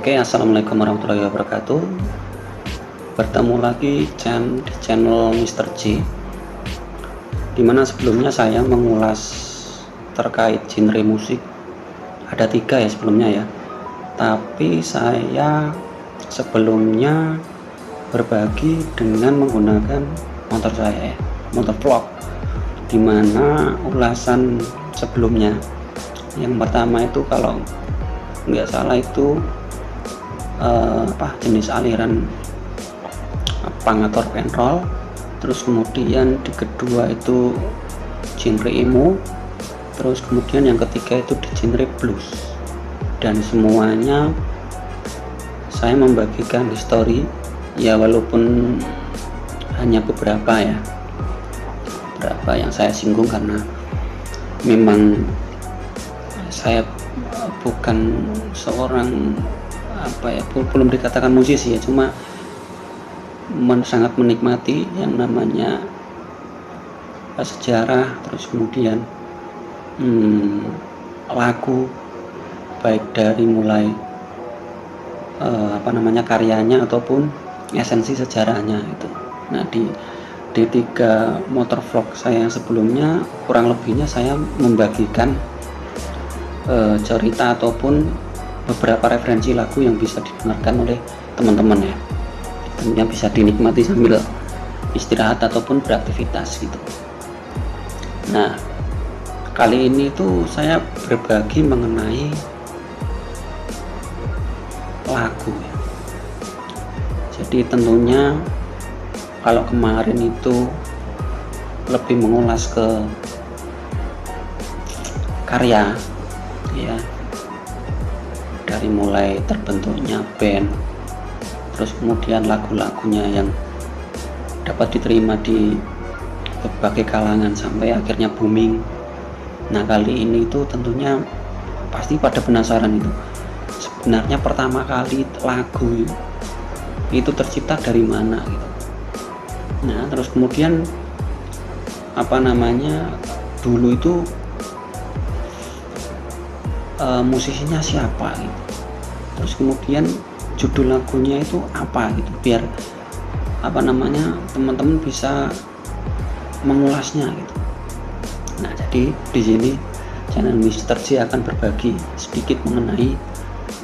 Oke, assalamualaikum warahmatullahi wabarakatuh. Bertemu lagi di channel Mr. J, dimana sebelumnya saya mengulas terkait genre musik. Ada 3 ya sebelumnya ya. Tapi saya sebelumnya berbagi dengan menggunakan motor saya, motor vlog. Dimana ulasan sebelumnya, yang pertama itu kalau nggak salah itu jenis aliran punk atau rock and roll. Terus kemudian di kedua itu genre emo, terus kemudian yang ketiga itu di genre blues. Dan semuanya saya membagikan histori ya, walaupun hanya beberapa yang saya singgung karena memang saya bukan seorang belum dikatakan musisi ya, cuma sangat menikmati yang namanya sejarah, terus kemudian lagu, baik dari mulai karyanya ataupun esensi sejarahnya itu. Nah, di 3 motor vlog saya yang sebelumnya kurang lebihnya saya membagikan cerita ataupun beberapa referensi lagu yang bisa didengarkan oleh teman-teman ya, tentunya bisa dinikmati sambil istirahat ataupun beraktivitas gitu. Nah, kali ini tuh saya berbagi mengenai lagu ya. Jadi tentunya kalau kemarin itu lebih mengulas ke karya ya, dari mulai terbentuknya band, terus kemudian lagu-lagunya yang dapat diterima di berbagai kalangan sampai akhirnya booming. Nah, kali ini itu tentunya pasti pada penasaran itu sebenarnya pertama kali lagu itu tercipta dari mana gitu. Nah, terus kemudian dulu itu musisinya siapa gitu. Terus kemudian judul lagunya itu apa gitu, biar teman-teman bisa mengulasnya gitu. Nah, jadi di sini channel Mr. J akan berbagi sedikit mengenai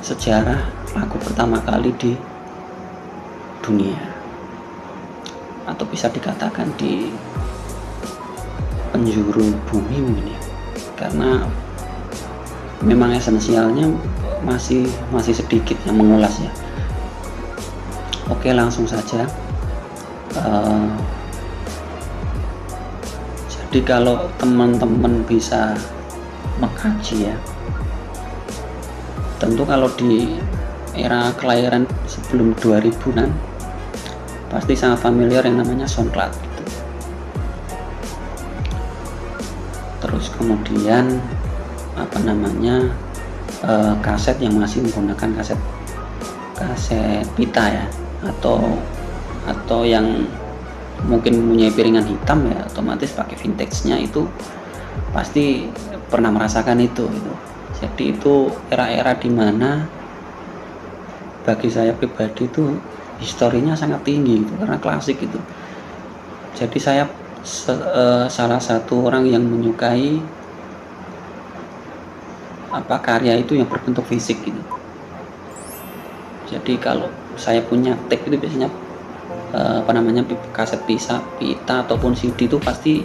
sejarah lagu pertama kali di dunia, atau bisa dikatakan di penjuru bumi mungkin ya, karena memang esensialnya masih sedikit yang mengulas ya. Oke, langsung saja. Jadi kalau teman-teman bisa mengkaji ya, tentu kalau di era kelahiran sebelum 2000-an pasti sangat familiar yang namanya SoundCloud gitu. Terus kemudian kaset yang masih menggunakan kaset pita ya, atau yang mungkin mempunyai piringan hitam ya, otomatis pakai vintage-nya itu pasti pernah merasakan itu gitu. Jadi itu era-era dimana bagi saya pribadi itu historinya sangat tinggi gitu, karena klasik gitu. Jadi saya salah satu orang yang menyukai karya itu yang berbentuk fisik gitu. Jadi kalau saya punya tape itu biasanya kaset pita ataupun CD itu pasti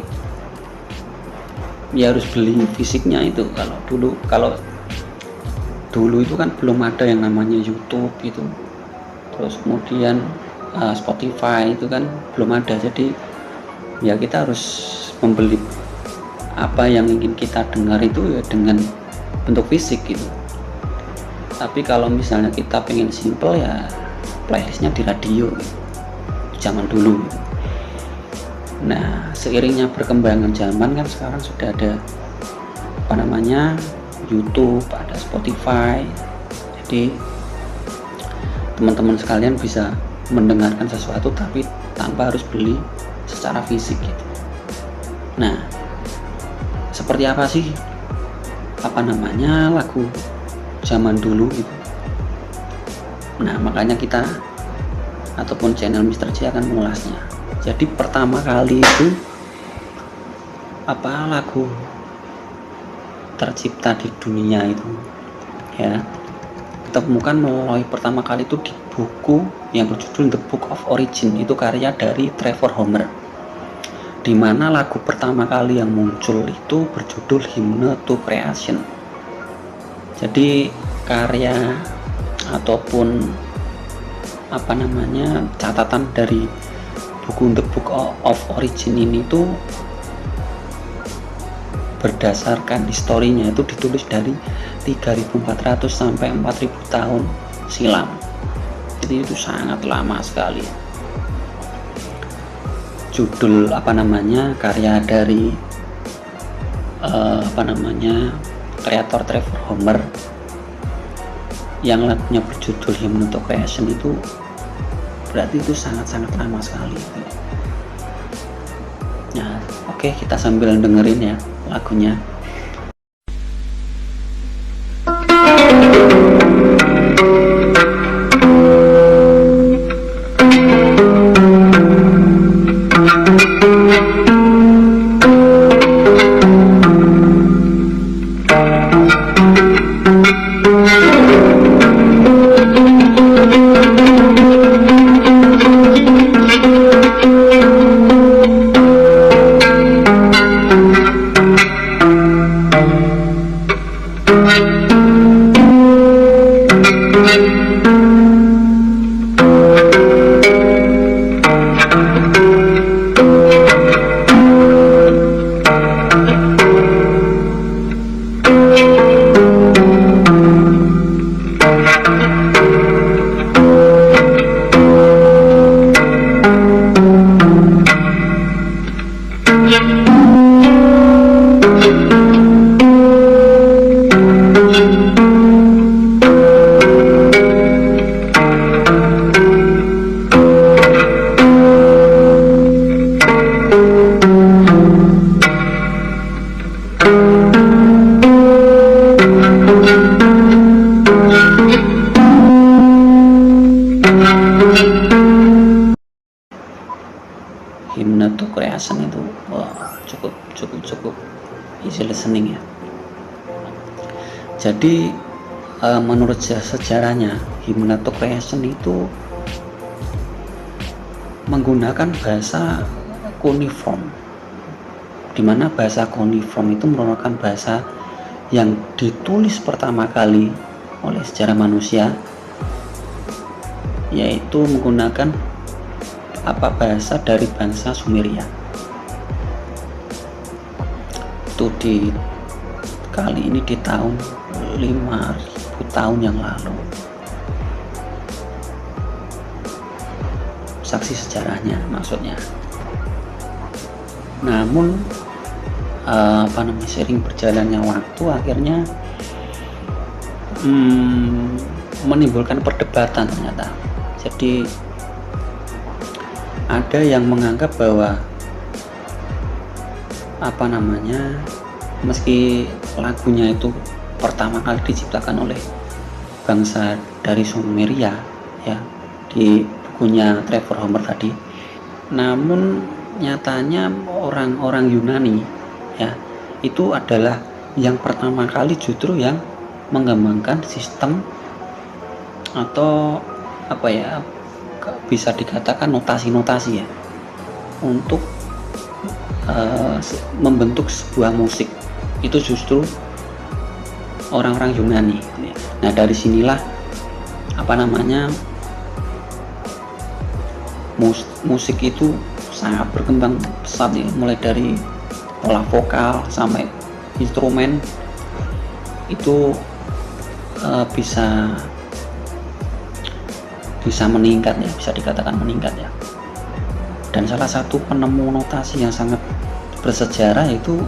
ya harus beli fisiknya itu. Kalau dulu itu kan belum ada yang namanya YouTube itu, terus kemudian Spotify itu kan belum ada, jadi ya kita harus membeli apa yang ingin kita dengar itu ya dengan bentuk fisik gitu. Tapi kalau misalnya kita pengen simple ya playlistnya di radio gitu, zaman dulu gitu. Nah, seiringnya perkembangan zaman kan sekarang sudah ada YouTube, ada Spotify, jadi teman-teman sekalian bisa mendengarkan sesuatu tapi tanpa harus beli secara fisik gitu. Nah, seperti apa sih lagu zaman dulu gitu? Nah, makanya kita ataupun channel Mr. J akan mengulasnya. Jadi pertama kali itu lagu tercipta di dunia itu ya ditemukan melalui pertama kali itu di buku yang berjudul The Book of Origin, itu karya dari Trevor Homer, di mana lagu pertama kali yang muncul itu berjudul Hymn to Creation. Jadi karya ataupun catatan dari buku The Book of Origin ini tuh berdasarkan historinya itu ditulis dari 3.400 sampai 4.000 tahun silam. Jadi itu sangat lama sekali. Judul karya dari kreator Trevor Homer yang lagunya berjudul Hymn to Creation itu berarti itu sangat-sangat lama sekali. Nah, oke, kita sambil dengerin ya lagunya. Hymn to Creation itu cukup easy listening ya. Jadi menurut sejarahnya Hymn to Creation itu menggunakan bahasa cuneiform, dimana bahasa cuneiform itu merupakan bahasa yang ditulis pertama kali oleh sejarah manusia, yaitu menggunakan bahasa dari bangsa Sumeria. Itu kali ini di tahun 5.000 tahun yang lalu. Saksi sejarahnya maksudnya. Namun sering berjalannya waktu akhirnya menimbulkan perdebatan ternyata. Jadi ada yang menganggap bahwa meski lagunya itu pertama kali diciptakan oleh bangsa dari Sumeria ya, di bukunya Trevor Homer tadi, namun nyatanya orang-orang Yunani ya itu adalah yang pertama kali justru yang mengembangkan sistem atau bisa dikatakan notasi-notasi ya untuk membentuk sebuah musik. Itu justru orang-orang Yunani. Nah, dari sinilah musik itu sangat berkembang pesat ya, mulai dari olah vokal sampai instrumen itu bisa meningkat ya, bisa dikatakan meningkat ya. Dan salah satu penemu notasi yang sangat bersejarah itu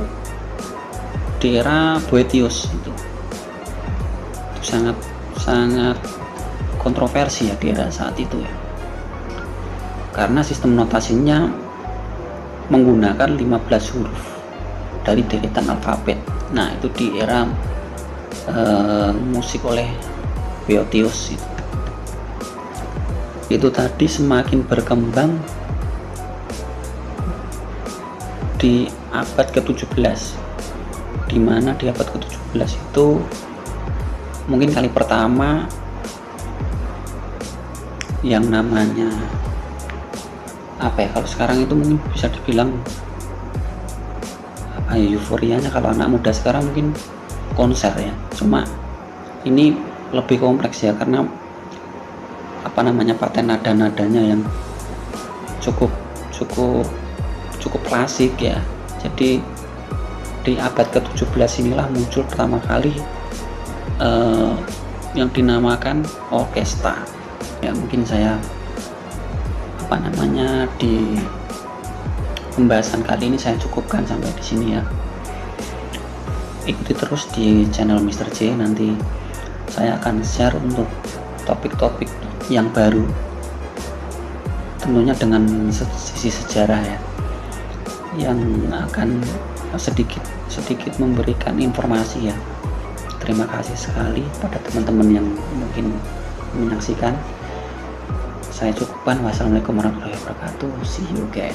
di era Boethius itu sangat kontroversi ya di era saat itu ya, karena sistem notasinya menggunakan 15 huruf dari deretan alfabet. Nah, itu di era musik oleh Boethius itu. itu tadi semakin berkembang di abad ke-17, dimana di abad ke-17 itu mungkin kali pertama yang namanya apa ya, kalau sekarang itu mungkin bisa dibilang apa ya, euforianya kalau anak muda sekarang mungkin konser ya, cuma ini lebih kompleks ya, karena apa namanya, paten nada-nadanya yang cukup klasik ya. Jadi di abad ke-17 inilah muncul pertama kali yang dinamakan orkestra ya. Mungkin saya apa namanya, di pembahasan kali ini saya cukupkan sampai di sini ya. Ikuti terus di channel Mr. J, nanti saya akan share untuk topik-topik yang baru, tentunya dengan sisi sejarah ya, yang akan sedikit memberikan informasi ya. Terima kasih sekali pada teman-teman yang mungkin menyaksikan. Saya cukupkan. Wassalamualaikum warahmatullahi wabarakatuh. See you again.